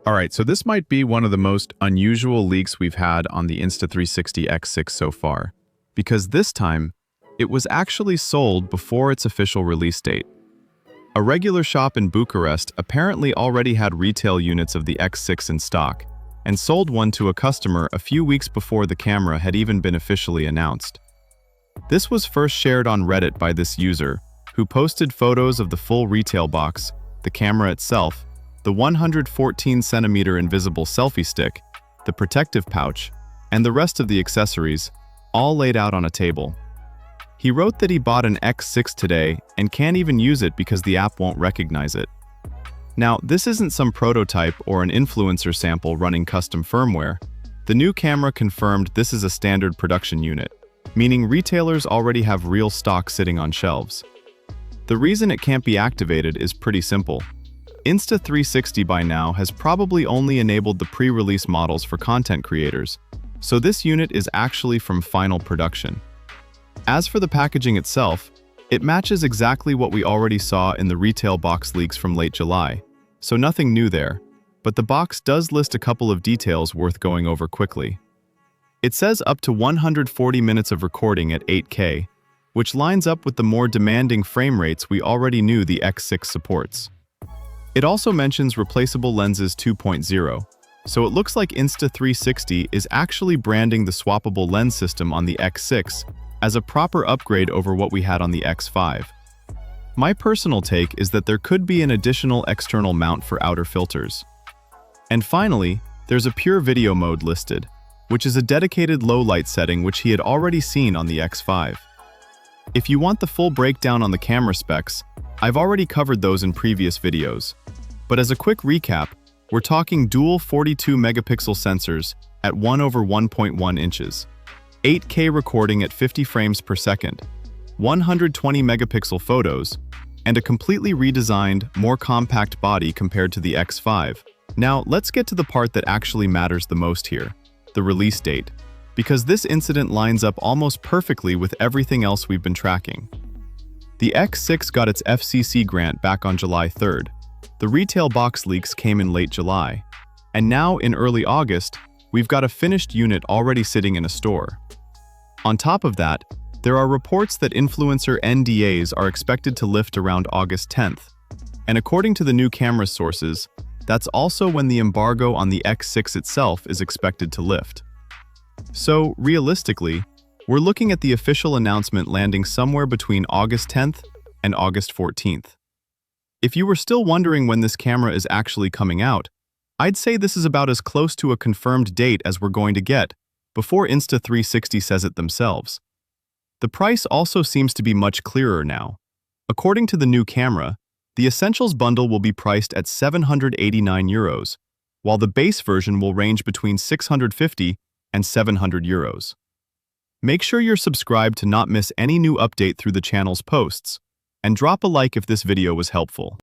All right, so this might be one of the most unusual leaks we've had on the Insta360 X6 so far, because this time, it was actually sold before its official release date. A regular shop in Bucharest apparently already had retail units of the X6 in stock, and sold one to a customer a few weeks before the camera had even been officially announced. This was first shared on Reddit by this user, who posted photos of the full retail box, the camera itself, the 114cm invisible selfie stick, the protective pouch, and the rest of the accessories, all laid out on a table. He wrote that he bought an X6 today and can't even use it because the app won't recognize it. Now, this isn't some prototype or an influencer sample running custom firmware. The new camera confirmed this is a standard production unit, meaning retailers already have real stock sitting on shelves. The reason it can't be activated is pretty simple. Insta360 by now has probably only enabled the pre-release models for content creators, so this unit is actually from final production. As for the packaging itself, it matches exactly what we already saw in the retail box leaks from late July, so nothing new there, but the box does list a couple of details worth going over quickly. It says up to 140 minutes of recording at 8K, which lines up with the more demanding frame rates we already knew the X6 supports. It also mentions replaceable lenses 2.0, so it looks like Insta360 is actually branding the swappable lens system on the X6 as a proper upgrade over what we had on the X5. My personal take is that there could be an additional external mount for outer filters. And finally, there's a pure video mode listed, which is a dedicated low light setting which he had already seen on the X5. If you want the full breakdown on the camera specs, I've already covered those in previous videos. But as a quick recap, we're talking dual 42 megapixel sensors at 1/1.1 inches, 8K recording at 50 frames per second, 120 megapixel photos, and a completely redesigned, more compact body compared to the X5. Now, let's get to the part that actually matters the most here, the release date, because this incident lines up almost perfectly with everything else we've been tracking. The X6 got its FCC grant back on July 3rd. The retail box leaks came in late July. And now, in early August, we've got a finished unit already sitting in a store. On top of that, there are reports that influencer NDAs are expected to lift around August 10th. And according to the new camera sources, that's also when the embargo on the X6 itself is expected to lift. So, realistically, we're looking at the official announcement landing somewhere between August 10th and August 14th. If you were still wondering when this camera is actually coming out, I'd say this is about as close to a confirmed date as we're going to get before Insta360 says it themselves. The price also seems to be much clearer now. According to the new camera, the Essentials bundle will be priced at €789, while the base version will range between €650 and €700. Make sure you're subscribed to not miss any new update through the channel's posts, and drop a like if this video was helpful.